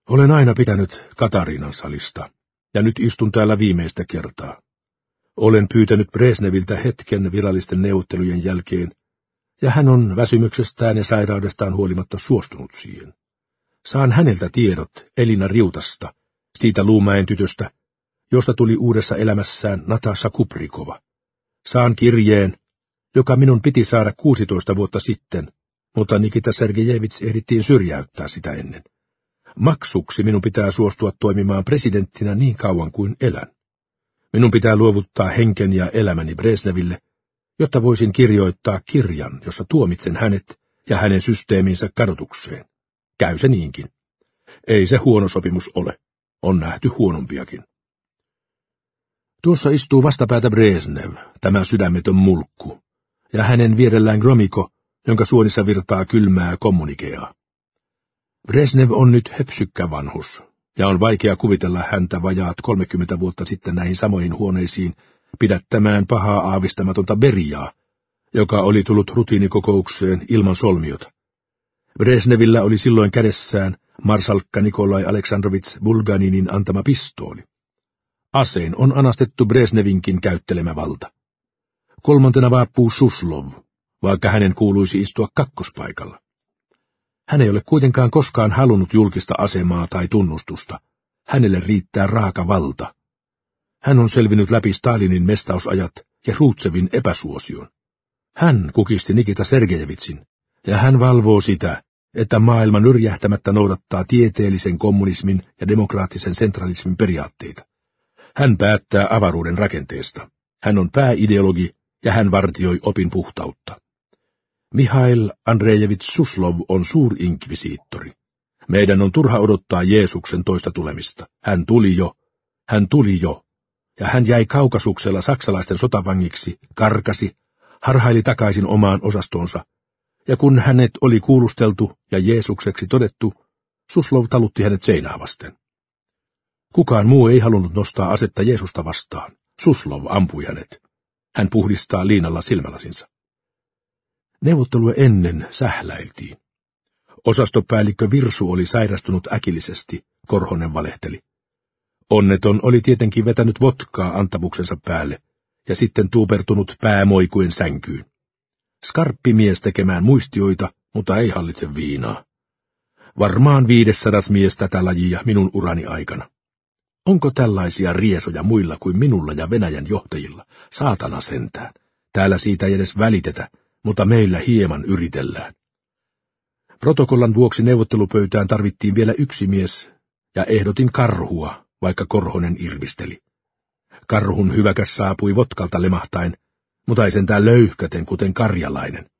Olen aina pitänyt Katariinan salista, ja nyt istun täällä viimeistä kertaa. Olen pyytänyt Brezhneviltä hetken virallisten neuvottelujen jälkeen, ja hän on väsymyksestään ja sairaudestaan huolimatta suostunut siihen. Saan häneltä tiedot Elina Riutasta, siitä Luumäen tytöstä, josta tuli uudessa elämässään Natasha Kuprikova. Saan kirjeen, joka minun piti saada 16 vuotta sitten, mutta Nikita Sergejevits ehdittiin syrjäyttää sitä ennen. Maksuksi minun pitää suostua toimimaan presidenttinä niin kauan kuin elän. Minun pitää luovuttaa henken ja elämäni Brezhneville, jotta voisin kirjoittaa kirjan, jossa tuomitsen hänet ja hänen systeeminsä kadotukseen. Käy se niinkin. Ei se huono sopimus ole. On nähty huonompiakin. Tuossa istuu vastapäätä Brezhnev, tämä sydämetön mulkku, ja hänen vierellään Gromyko, jonka suonissa virtaa kylmää kommunikeaa. Brezhnev on nyt höpsykkä vanhus, ja on vaikea kuvitella häntä vajaat 30 vuotta sitten näihin samoihin huoneisiin pidättämään pahaa aavistamatonta Beriaa, joka oli tullut rutiinikokoukseen ilman solmiota. Brezhnevillä oli silloin kädessään marsalkka Nikolai Aleksandrovits Bulganinin antama pistooli. Aseen on anastettu Brezhnevinkin käyttelemä valta. Kolmantena vaapuu Suslov, vaikka hänen kuuluisi istua kakkospaikalla. Hän ei ole kuitenkaan koskaan halunnut julkista asemaa tai tunnustusta. Hänelle riittää raaka valta. Hän on selvinnyt läpi Stalinin mestausajat ja Hrutševin epäsuosion. Hän kukisti Nikita Sergejevitsin, ja hän valvoo sitä, että maailma nyrjähtämättä noudattaa tieteellisen kommunismin ja demokraattisen sentralismin periaatteita. Hän päättää avaruuden rakenteesta. Hän on pääideologi ja hän vartioi opin puhtautta. Mihail Andrejevits Suslov on suurinkvisiittori. Meidän on turha odottaa Jeesuksen toista tulemista. Hän tuli jo, ja hän jäi Kaukasuksella saksalaisten sotavangiksi, karkasi, harhaili takaisin omaan osastonsa, ja kun hänet oli kuulusteltu ja Jeesukseksi todettu, Suslov talutti hänet seinää vasten. Kukaan muu ei halunnut nostaa asetta Jeesusta vastaan. Suslov ampui hänet. Hän puhdistaa liinalla silmälasinsa. Neuvottelua ennen sähläiltiin. Osastopäällikkö Virsu oli sairastunut äkillisesti, Korhonen valehteli. Onneton oli tietenkin vetänyt vodkaa antamuksensa päälle ja sitten tuupertunut päämoikuen sänkyyn. Skarppi mies tekemään muistioita, mutta ei hallitse viinaa. Varmaan 500 mies tätä lajia minun urani aikana. Onko tällaisia riesoja muilla kuin minulla ja Venäjän johtajilla? Saatana sentään. Täällä siitä ei edes välitetä, mutta meillä hieman yritellään. Protokollan vuoksi neuvottelupöytään tarvittiin vielä yksi mies, ja ehdotin Karhua, vaikka Korhonen irvisteli. Karhun hyväkäs saapui vodkalta lemahtain, mutta ei sentään löyhkäten kuten karjalainen.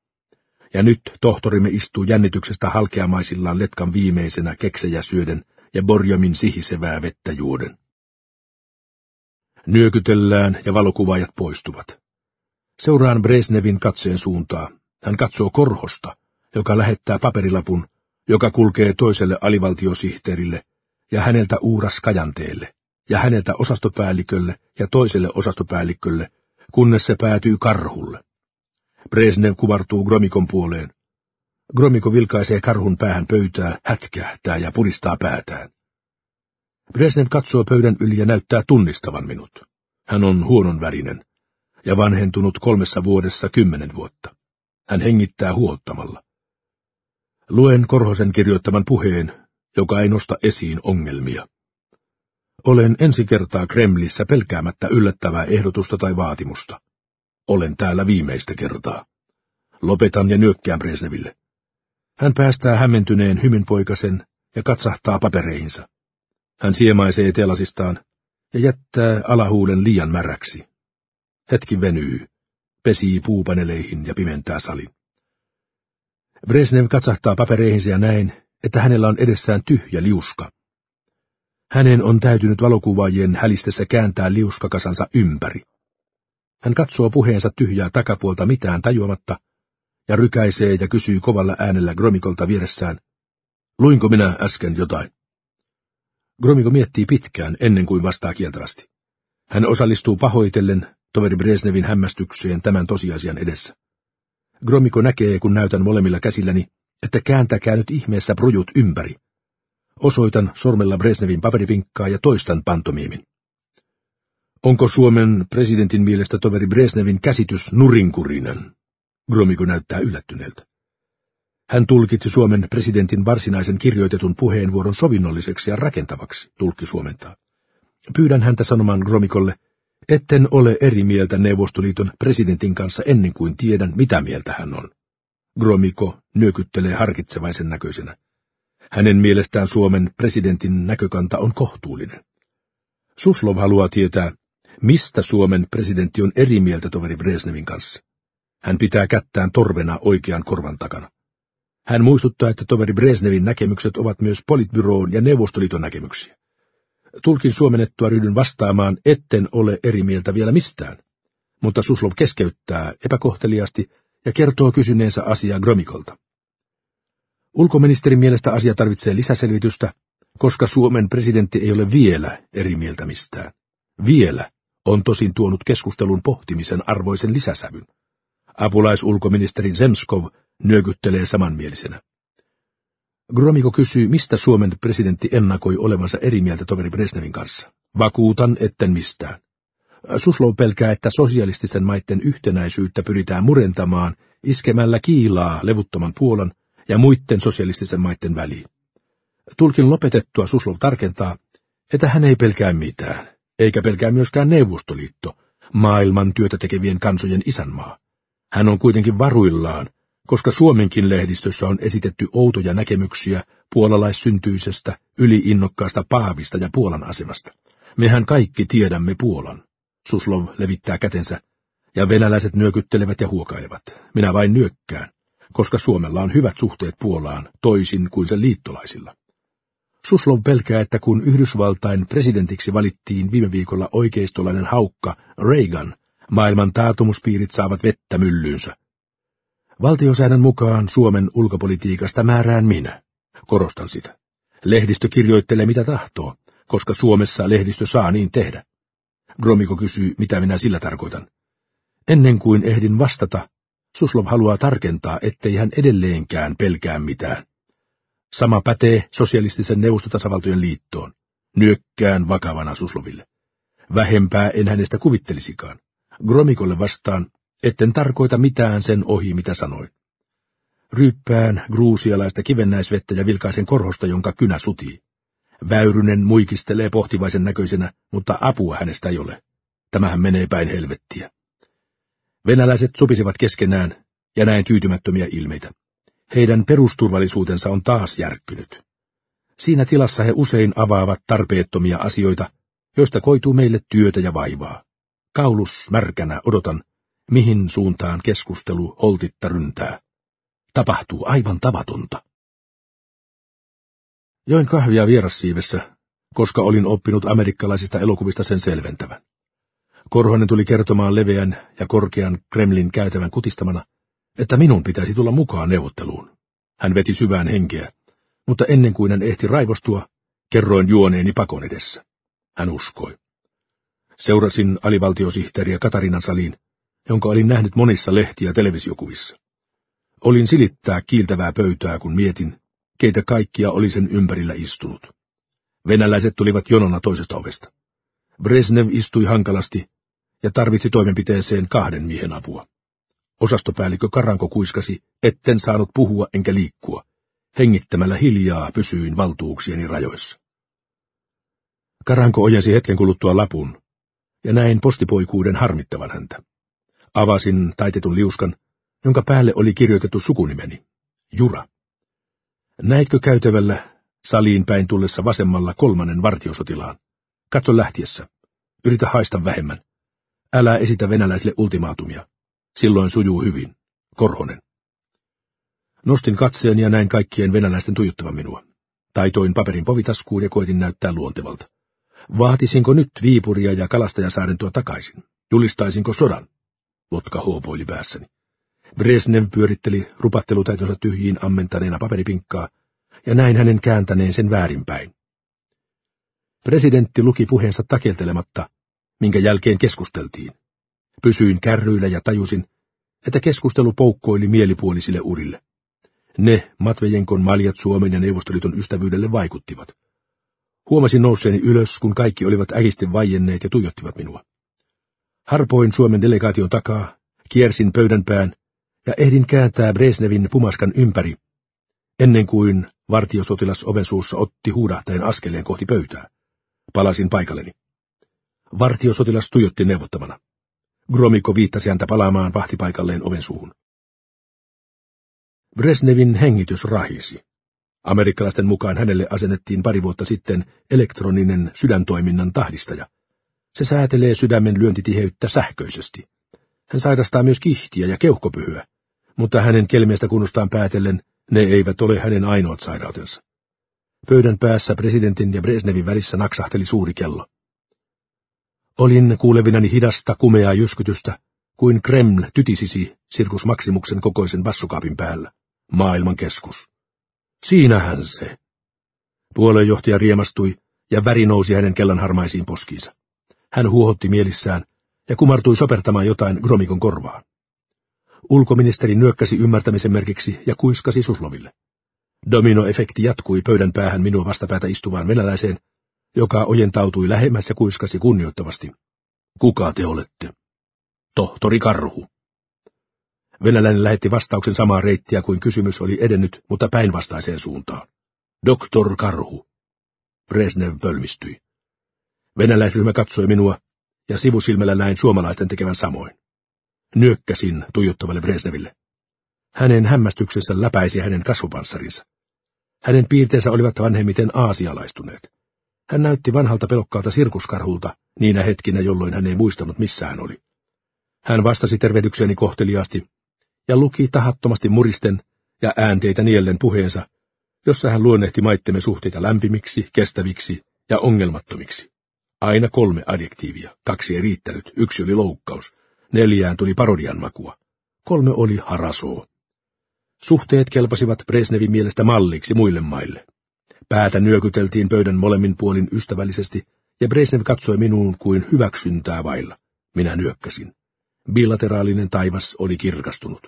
Ja nyt tohtorimme istuu jännityksestä halkeamaisillaan letkan viimeisenä keksejä syöden ja Borjomin sihisevää vettä juoden. Nyökytellään ja valokuvaajat poistuvat. Seuraan Brezhnevin katseen suuntaa. Hän katsoo Korhosta, joka lähettää paperilapun, joka kulkee toiselle alivaltiosihteerille, ja häneltä Uuras Kajanteelle, ja häneltä osastopäällikölle ja toiselle osastopäällikölle, kunnes se päätyy Karhulle. Brezhnev kumartuu Gromykon puoleen. Gromyko vilkaisee Karhun päähän pöytää, hätkähtää ja puristaa päätään. Brezhnev katsoo pöydän yli ja näyttää tunnistavan minut. Hän on huononvärinen ja vanhentunut 3 vuodessa 10 vuotta. Hän hengittää huottamalla. Luen Korhosen kirjoittaman puheen, joka ei nosta esiin ongelmia. Olen ensi kertaa Kremlissä pelkäämättä yllättävää ehdotusta tai vaatimusta. Olen täällä viimeistä kertaa. Lopetan ja nyökkään Brezhneville. Hän päästää hämmentyneen hymynpoikasen ja katsahtaa papereihinsa. Hän siemaisee telasistaan ja jättää alahuulen liian märäksi. Hetki venyy, pesii puupaneleihin ja pimentää salin. Brezhnev katsahtaa papereihinsa ja näin, että hänellä on edessään tyhjä liuska. Hänen on täytynyt valokuvaajien hälistessä kääntää liuskakasansa ympäri. Hän katsoo puheensa tyhjää takapuolta mitään tajuamatta ja rykäisee ja kysyy kovalla äänellä Gromykolta vieressään, luinko minä äsken jotain? Gromyko miettii pitkään ennen kuin vastaa kieltävästi. Hän osallistuu pahoitellen toveri Brezhnevin hämmästykseen tämän tosiasian edessä. Gromyko näkee, kun näytän molemmilla käsilläni, että kääntäkää nyt ihmeessä brujut ympäri. Osoitan sormella Brezhnevin paperipinkkaa ja toistan pantomiimin. Onko Suomen presidentin mielestä toveri Brezhnevin käsitys nurinkurinen? Gromyko näyttää yllättyneeltä. Hän tulkitsi Suomen presidentin varsinaisen kirjoitetun puheenvuoron sovinnolliseksi ja rakentavaksi, tulkki suomentaa. Pyydän häntä sanomaan Gromykolle, etten ole eri mieltä Neuvostoliiton presidentin kanssa ennen kuin tiedän, mitä mieltä hän on. Gromyko nyökyttelee harkitsevaisen näköisenä. Hänen mielestään Suomen presidentin näkökanta on kohtuullinen. Suslov haluaa tietää, mistä Suomen presidentti on eri mieltä toveri Brezhnevin kanssa. Hän pitää kättään torvena oikean korvan takana. Hän muistuttaa, että toveri Brezhnevin näkemykset ovat myös Politbyroon ja Neuvostoliiton näkemyksiä. Tulkin suomennettua ryhdyn vastaamaan, etten ole eri mieltä vielä mistään. Mutta Suslov keskeyttää epäkohteliaasti ja kertoo kysyneensä asiaa Gromykolta. Ulkoministerin mielestä asia tarvitsee lisäselvitystä, koska Suomen presidentti ei ole vielä eri mieltä mistään. Vielä on tosin tuonut keskustelun pohtimisen arvoisen lisäsävyn. Apulaisulkoministeri Zemskov nyökyttelee samanmielisenä. Gromyko kysyy, mistä Suomen presidentti ennakoi olevansa eri mieltä toveri Brezhnevin kanssa. Vakuutan, etten mistään. Suslov pelkää, että sosialististen maiden yhtenäisyyttä pyritään murentamaan iskemällä kiilaa levuttoman Puolan ja muiden sosialististen maiden väliin. Tulkin lopetettua Suslov tarkentaa, että hän ei pelkää mitään, eikä pelkää myöskään Neuvostoliitto, maailman työtä tekevien kansojen isänmaa. Hän on kuitenkin varuillaan, koska Suomenkin lehdistössä on esitetty outoja näkemyksiä puolalaissyntyisestä, yliinnokkaasta paavista ja Puolan asemasta. Mehän kaikki tiedämme Puolan. Suslov levittää kätensä, ja venäläiset nyökyttelevät ja huokailevat. Minä vain nyökkään, koska Suomella on hyvät suhteet Puolaan, toisin kuin sen liittolaisilla. Suslov pelkää, että kun Yhdysvaltain presidentiksi valittiin viime viikolla oikeistolainen haukka Reagan, maailman taatumuspiirit saavat vettä myllyynsä. Valtiosäännön mukaan Suomen ulkopolitiikasta määrään minä. Korostan sitä. Lehdistö kirjoittelee mitä tahtoo, koska Suomessa lehdistö saa niin tehdä. Gromyko kysyy, mitä minä sillä tarkoitan. Ennen kuin ehdin vastata, Suslov haluaa tarkentaa, ettei hän edelleenkään pelkää mitään. Sama pätee sosialistisen neuvostotasavaltojen liittoon. Nyökkään vakavana Susloville. Vähempää en hänestä kuvittelisikaan. Gromykolle vastaan, etten tarkoita mitään sen ohi, mitä sanoin. Ryyppään gruusialaista kivennäisvettä ja vilkaisen korhosta, jonka kynä sutii. Väyrynen muikistelee pohtivaisen näköisenä, mutta apua hänestä ei ole. Tämähän menee päin helvettiä. Venäläiset sopisivat keskenään, ja näin tyytymättömiä ilmeitä. Heidän perusturvallisuutensa on taas järkkynyt. Siinä tilassa he usein avaavat tarpeettomia asioita, joista koituu meille työtä ja vaivaa. Kaulus märkänä odotan, mihin suuntaan keskustelu holtitta ryntää. Tapahtuu aivan tavatonta. Join kahvia vierassiivessä, koska olin oppinut amerikkalaisista elokuvista sen selventävän. Korhonen tuli kertomaan leveän ja korkean Kremlin käytävän kutistamana, että minun pitäisi tulla mukaan neuvotteluun. Hän veti syvään henkeä, mutta ennen kuin hän ehti raivostua, kerroin juoneeni pakon edessä. Hän uskoi. Seurasin alivaltiosihteeriä Katarinan saliin, jonka olin nähnyt monissa lehti- ja televisiokuvissa. Olin silittää kiiltävää pöytää, kun mietin, keitä kaikkia oli sen ympärillä istunut. Venäläiset tulivat jonona toisesta ovesta. Brezhnev istui hankalasti ja tarvitsi toimenpiteeseen 2 miehen apua. Osastopäällikkö Karanko kuiskasi, etten saanut puhua enkä liikkua. Hengittämällä hiljaa pysyin valtuuksieni rajoissa. Karanko ojensi hetken kuluttua lapun, ja näin postipoikuuden harmittavan häntä. Avasin taitetun liuskan, jonka päälle oli kirjoitettu sukunimeni, Jura. Näitkö käytävällä saliin päin tullessa vasemmalla 3. vartiosotilaan? Katso lähtiessä. Yritä haista vähemmän. Älä esitä venäläisille ultimaatumia. Silloin sujuu hyvin. Korhonen. Nostin katseen ja näin kaikkien venäläisten tuijottavan minua. Taitoin paperin povitaskuun ja koitin näyttää luontevalta. Vaatisinko nyt Viipuria ja Kalastajasaarentoa takaisin? Julistaisinko sodan? Lotka hoopoili päässäni. Brezhnev pyöritteli rupattelutaitonsa tyhjiin ammentaneena paperipinkkaa, ja näin hänen kääntäneen sen väärinpäin. Presidentti luki puheensa takeltelematta, minkä jälkeen keskusteltiin. Pysyin kärryillä ja tajusin, että keskustelu poukkoili mielipuolisille urille. Ne Matvejenkon maljat Suomen ja Neuvostoliiton ystävyydelle vaikuttivat. Huomasin nousseeni ylös, kun kaikki olivat äkisten vaienneet ja tuijottivat minua. Harpoin Suomen delegaation takaa, kiersin pöydänpään ja ehdin kääntää Brezhnevin pumaskan ympäri, ennen kuin vartiosotilas oven suussa otti huudahtaen askeleen kohti pöytää. Palasin paikalleni. Vartiosotilas tuijotti neuvottamana. Gromyko viittasi häntä palaamaan vahtipaikalleen oven suuhun. Brezhnevin hengitys rahisi. Amerikkalaisten mukaan hänelle asennettiin pari vuotta sitten elektroninen sydäntoiminnan tahdistaja. Se säätelee sydämen lyöntitiheyttä sähköisesti. Hän sairastaa myös kihtiä ja keuhkopyhyä, mutta hänen kelmeistä kunnostaan päätellen ne eivät ole hänen ainoat sairautensa. Pöydän päässä presidentin ja Brezhnevin välissä naksahteli suuri kello. Olin kuulevinani hidasta, kumeaa jyskytystä, kuin Kreml tytisisi Sirkus Maximuksen kokoisen bassukaapin päällä. Maailman keskus. Siinähän se. Puoluejohtaja riemastui ja väri nousi hänen kellanharmaisiin poskiinsa. Hän huohotti mielissään ja kumartui sopertamaan jotain Gromykon korvaan. Ulkoministeri nyökkäsi ymmärtämisen merkiksi ja kuiskasi Susloville. Dominoefekti jatkui pöydän päähän minua vastapäätä istuvaan venäläiseen, joka ojentautui lähemmäs ja kuiskasi kunnioittavasti. Kuka te olette? Tohtori Karhu. Venäläinen lähetti vastauksen samaa reittiä kuin kysymys oli edennyt, mutta päinvastaiseen suuntaan. Doktor Karhu. Brezhnev pölmistyi. Venäläisryhmä katsoi minua, ja sivusilmällä näin suomalaisten tekevän samoin. Nyökkäsin tuijottavalle Brezhneville. Hänen hämmästyksensä läpäisi hänen kasvopanssarinsa. Hänen piirteensä olivat vanhemmiten aasialaistuneet. Hän näytti vanhalta pelokkaalta sirkuskarhulta niinä hetkinä, jolloin hän ei muistanut missä hän oli. Hän vastasi tervehdykseni kohteliaasti ja luki tahattomasti muristen ja äänteitä niellen puheensa, jossa hän luonnehti maittemme suhteita lämpimiksi, kestäviksi ja ongelmattomiksi. Aina 3 adjektiivia, 2 ei riittänyt, 1 oli loukkaus, 4 tuli parodian makua, 3 oli harasoo. Suhteet kelpasivat Brezhnevin mielestä malliksi muille maille. Päätä nyökyteltiin pöydän molemmin puolin ystävällisesti, ja Brezhnev katsoi minuun kuin hyväksyntää vailla. Minä nyökkäsin. Bilateraalinen taivas oli kirkastunut.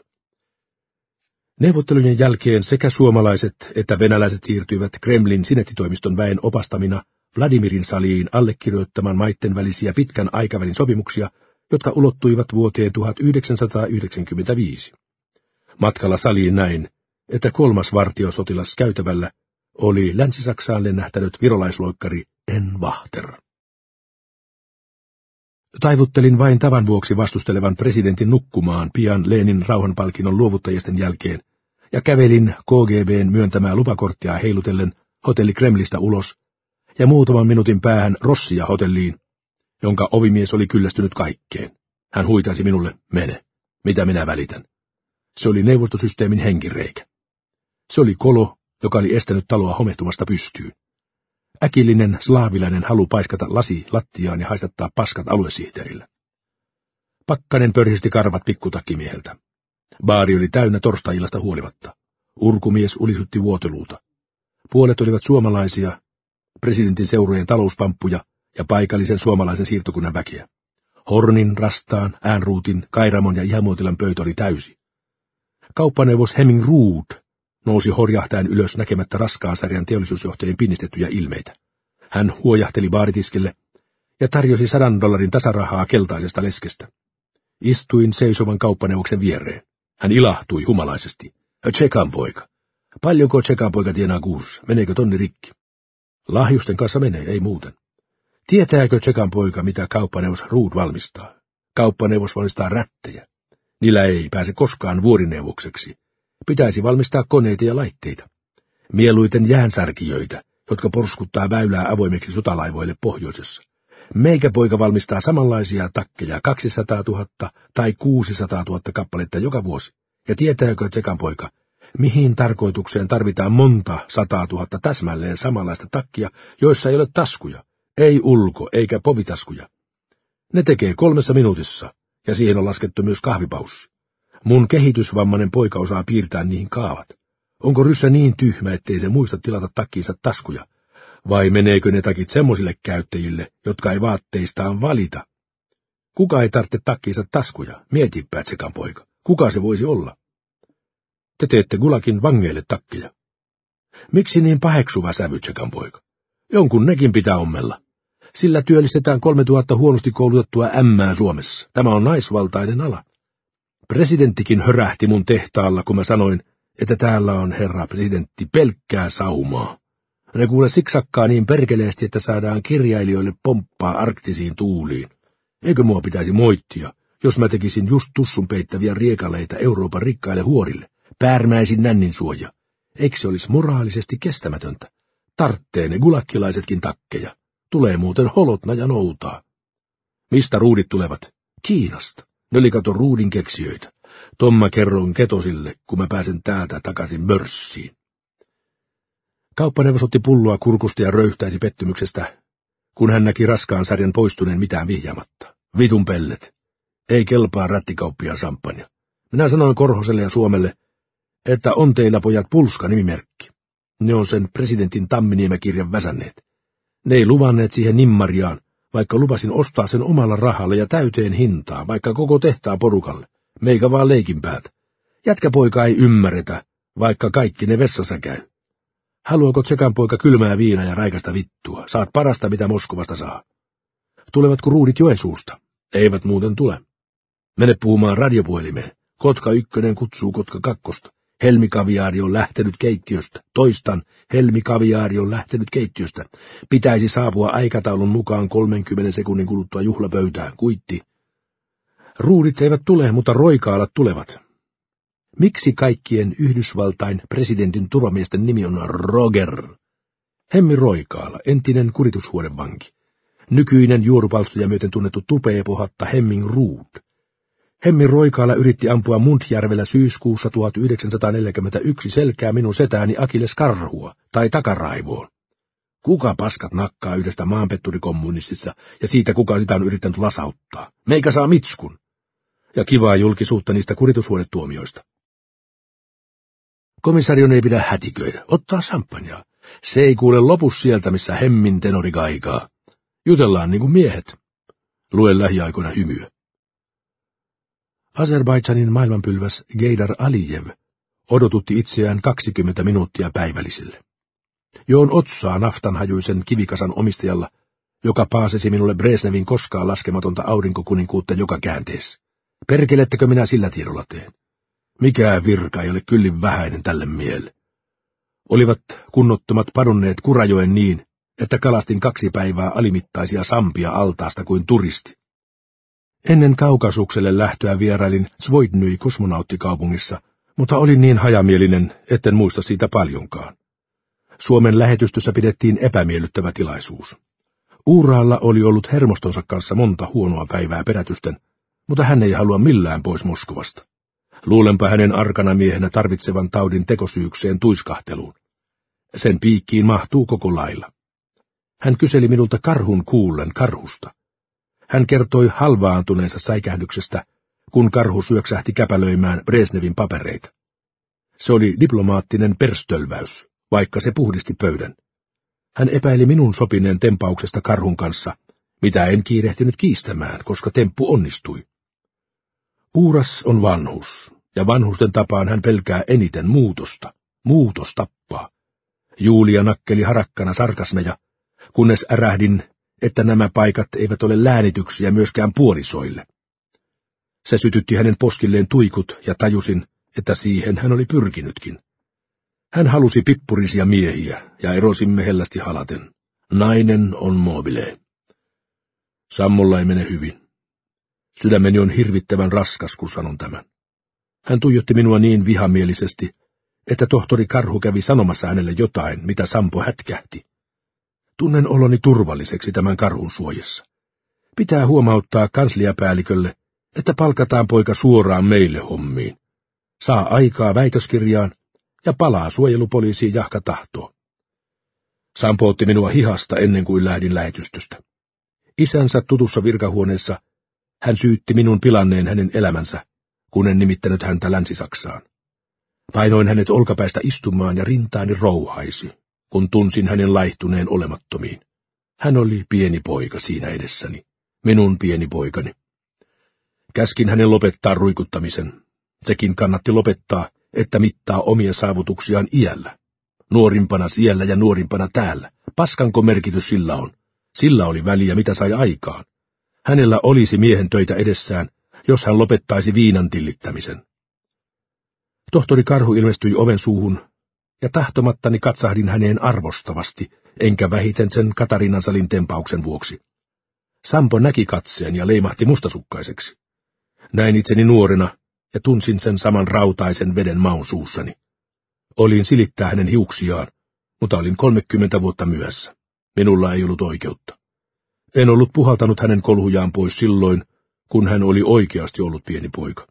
Neuvottelujen jälkeen sekä suomalaiset että venäläiset siirtyivät Kremlin sinettitoimiston väen opastamina Vladimirin saliin allekirjoittamaan maitten välisiä pitkän aikavälin sopimuksia, jotka ulottuivat vuoteen 1995. Matkalla saliin näin, että 3. vartiosotilas käytävällä oli Länsi-Saksaan lennähtänyt virolaisloikkari En Wachter. Taivuttelin vain tavan vuoksi vastustelevan presidentin nukkumaan pian Lenin rauhanpalkinnon luovuttajisten jälkeen ja kävelin KGB:n myöntämää lupakorttia heilutellen hotelli Kremlistä ulos ja muutaman minuutin päähän Rossia hotelliin, jonka ovimies oli kyllästynyt kaikkeen. Hän huitasi minulle, mene, mitä minä välitän. Se oli neuvostosysteemin henkireikä. Se oli kolo, joka oli estänyt taloa homehtumasta pystyyn. Äkillinen slaavilainen halu paiskata lasi lattiaan ja haistattaa paskat aluesihteerillä. Pakkanen pörhisti karvat pikkutakkimieheltä. Baari oli täynnä torstai-illasta huolimatta. Urkumies ulisutti vuoteluuta. Puolet olivat suomalaisia, presidentin seurojen talouspamppuja ja paikallisen suomalaisen siirtokunnan väkeä. Hornin, Rastaan, Äänruutin, Kairamon ja Ihamuotilan pöytä oli täysi. Kauppaneuvos Hemming Rood nousi horjahtaen ylös näkemättä raskaan sarjan teollisuusjohtajien pinnistettyjä ilmeitä. Hän huojahteli baaritiskille ja tarjosi $100 tasarahaa keltaisesta leskestä. Istuin seisovan kauppaneuvoksen viereen. Hän ilahtui humalaisesti. Tsekan poika. Paljonko Tsekan poika tienaa kuussa? Meneekö tonni rikki? Lahjusten kanssa menee, ei muuten. Tietääkö Tsekan poika, mitä kauppaneuvos Rood valmistaa? Kauppaneuvos valmistaa rättejä. Niillä ei pääse koskaan vuorineuvokseksi. Pitäisi valmistaa koneita ja laitteita. Mieluiten jäänsärkijöitä, jotka porskuttaa väylää avoimeksi sotalaivoille pohjoisessa. Meikä poika valmistaa samanlaisia takkeja 200 000 tai 600 000 kappaletta joka vuosi. Ja tietääkö Tsekan poika, mihin tarkoitukseen tarvitaan monta 100 000 täsmälleen samanlaista takkia, joissa ei ole taskuja, ei ulko- eikä povitaskuja. Ne tekee 3 minuutissa, ja siihen on laskettu myös kahvipaussi. Mun kehitysvammainen poika osaa piirtää niihin kaavat. Onko ryssä niin tyhmä, ettei se muista tilata takkiinsa taskuja? Vai meneekö ne takit semmoisille käyttäjille, jotka ei vaatteistaan valita? Kuka ei tarvitse takkiinsa taskuja? Mietipä, Tsekan poika. Kuka se voisi olla? Te teette Gulagin vangeille takkeja. Miksi niin paheksuva sävy, Tsekan poika? Jonkun nekin pitää ommella. Sillä työllistetään 3000 huonosti koulutettua ämmää Suomessa. Tämä on naisvaltainen ala. Presidenttikin hörähti mun tehtaalla, kun mä sanoin, että täällä on herra presidentti pelkkää saumaa. Ne kuule siksakkaa niin perkeleesti, että saadaan kirjailijoille pomppaa arktisiin tuuliin. Eikö mua pitäisi moittia, jos mä tekisin just tussun peittäviä riekaleita Euroopan rikkaille huorille, päärmäisin nännin suoja? Eikö se olisi moraalisesti kestämätöntä? Tarttee ne gulakkilaisetkin takkeja. Tulee muuten holotna ja noutaa. Mistä ruudit tulevat? Kiinasta. Ne oli kato ruudin keksijöitä. Tomma kerron Ketosille, kun mä pääsen täältä takaisin Börssiin. Kauppaneuvos otti pulloa kurkusta ja röyhtäisi pettymyksestä, kun hän näki raskaan sarjan poistuneen mitään vihjaamatta. Vitun pellet. Ei kelpaa rättikauppiaan sampanja. Minä sanoin Korhoselle ja Suomelle, että on teillä pojat Pulska-nimimerkki. Ne on sen presidentin Tamminiemen-kirjan väsänneet. Ne ei luvanneet siihen nimmariaan, vaikka lupasin ostaa sen omalla rahalla ja täyteen hintaan, vaikka koko tehtaan porukalle. Meikä vaan leikin päältä. Jätkäpoika ei ymmärretä, vaikka kaikki ne vessassa käy. Haluaako Tsekan poika kylmää viinaa ja raikasta vittua? Saat parasta, mitä Moskovasta saa. Tulevatko ruudit Joensuusta? Eivät muuten tule. Mene puhumaan radiopuhelimeen. Kotka 1 kutsuu Kotka 2. Helmikaviaari on lähtenyt keittiöstä. Toistan, Helmikaviaari on lähtenyt keittiöstä. Pitäisi saapua aikataulun mukaan 30 sekunnin kuluttua juhlapöytään. Kuitti. Ruudit eivät tule, mutta roikaalat tulevat. Miksi kaikkien Yhdysvaltain presidentin turvamiesten nimi on Roger? Hemmi Roikaala, entinen kuritushuonevanki. Nykyinen juorupalstoja myöten tunnettu tupeepohatta Hemming Rood. Hemmi Roikaala yritti ampua Mundjärvellä syyskuussa 1941 selkää minun setääni Akilles Karhua tai takaraivoon. Kuka paskat nakkaa yhdestä maanpetturikommunistista ja siitä kuka sitä on yrittänyt lasauttaa? Meikä saa mitskun. Ja kivaa julkisuutta niistä kuritushuonetuomioista. Komissarion ei pidä hätiköidä, ottaa sampanjaa. Se ei kuule lopu sieltä, missä Hemmin tenori kaikaa. Jutellaan niin kuin miehet. Luen lähiaikoina hymyä. Azerbaidžanin maailmanpylväs Geidar Alijev odotutti itseään 20 minuuttia päivälliselle. Joon otsaa naftanhajuisen kivikasan omistajalla, joka paasesi minulle Brezhnevin koskaan laskematonta aurinkokuninkuutta joka käänteessä. Perkelettekö minä sillä tiedolla teen? Mikään virka ei ole kyllin vähäinen tälle mielle. Olivat kunnottomat padonneet Kurajoen niin, että kalastin 2 päivää alimittaisia sampia altaasta kuin turisti. Ennen Kaukasukselle lähtöä vierailin Svoidnyi kosmonauttikaupungissa, mutta olin niin hajamielinen, etten muista siitä paljonkaan. Suomen lähetystössä pidettiin epämiellyttävä tilaisuus. Uuraalla oli ollut hermostonsa kanssa monta huonoa päivää perätysten, mutta hän ei halua millään pois Moskovasta. Luulenpa hänen arkana miehenä tarvitsevan taudin tekosyykseen tuiskahteluun. Sen piikkiin mahtuu koko lailla. Hän kyseli minulta karhun kuullen karhusta. Hän kertoi halvaantuneensa säikähdyksestä, kun karhu syöksähti käpälöimään Brezhnevin papereita. Se oli diplomaattinen perstölväys, vaikka se puhdisti pöydän. Hän epäili minun sopineen tempauksesta karhun kanssa, mitä en kiirehtinyt kiistämään, koska temppu onnistui. Uuras on vanhus, ja vanhusten tapaan hän pelkää eniten muutosta. Muutos tappaa. Julia nakkeli harakkana sarkasmeja, kunnes ärähdin, että nämä paikat eivät ole läänityksiä myöskään puolisoille. Se sytytti hänen poskilleen tuikut ja tajusin, että siihen hän oli pyrkinytkin. Hän halusi pippurisia miehiä ja erosimme hellästi halaten. Nainen on mobile. Sammolla ei mene hyvin. Sydämeni on hirvittävän raskas, kun sanon tämän. Hän tuijotti minua niin vihamielisesti, että tohtori Karhu kävi sanomassa hänelle jotain, mitä Sampo hätkähti. Tunnen oloni turvalliseksi tämän karhun suojassa. Pitää huomauttaa kansliapäällikölle, että palkataan poika suoraan meille hommiin. Saa aikaa väitöskirjaan ja palaa suojelupoliisiin jahka tahtoo. Sampo otti minua hihasta ennen kuin lähdin lähetystöstä. Isänsä tutussa virkahuoneessa hän syytti minun pilanneen hänen elämänsä, kun en nimittänyt häntä Länsi-Saksaan. Painoin hänet olkapäistä istumaan ja rintaani rouhaisi, kun tunsin hänen laihtuneen olemattomiin. Hän oli pieni poika siinä edessäni, minun pieni poikani. Käskin hänen lopettaa ruikuttamisen. Sekin kannatti lopettaa, että mittaa omia saavutuksiaan iällä. Nuorimpana siellä ja nuorimpana täällä. Paskanko merkitys sillä on? Sillä oli väliä, mitä sai aikaan. Hänellä olisi miehen töitä edessään, jos hän lopettaisi viinan tillittämisen. Tohtori Karhu ilmestyi oven suuhun, ja tahtomattani katsahdin häneen arvostavasti, enkä vähiten sen Katarinan salin tempauksen vuoksi. Sampo näki katseen ja leimahti mustasukkaiseksi. Näin itseni nuorena ja tunsin sen saman rautaisen veden maun suussani. Olin silittää hänen hiuksiaan, mutta olin 30 vuotta myöhässä. Minulla ei ollut oikeutta. En ollut puhaltanut hänen kolhujaan pois silloin, kun hän oli oikeasti ollut pieni poika.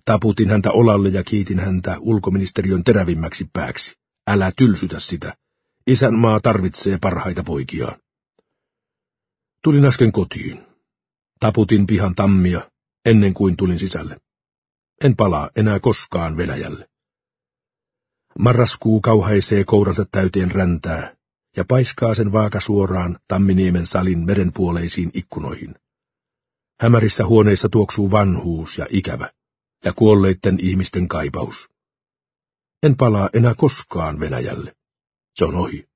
Taputin häntä olalle ja kiitin häntä ulkoministeriön terävimmäksi pääksi. Älä tylsytä sitä. Isänmaa tarvitsee parhaita poikiaan. Tulin äsken kotiin. Taputin pihan tammia ennen kuin tulin sisälle. En palaa enää koskaan Venäjälle. Marraskuu kauhaisee kouransa täyteen räntää ja paiskaa sen vaakasuoraan Tamminiemen salin merenpuoleisiin ikkunoihin. Hämärissä huoneissa tuoksuu vanhuus ja ikävä ja kuolleitten ihmisten kaipaus. En palaa enää koskaan Venäjälle. Se on ohi.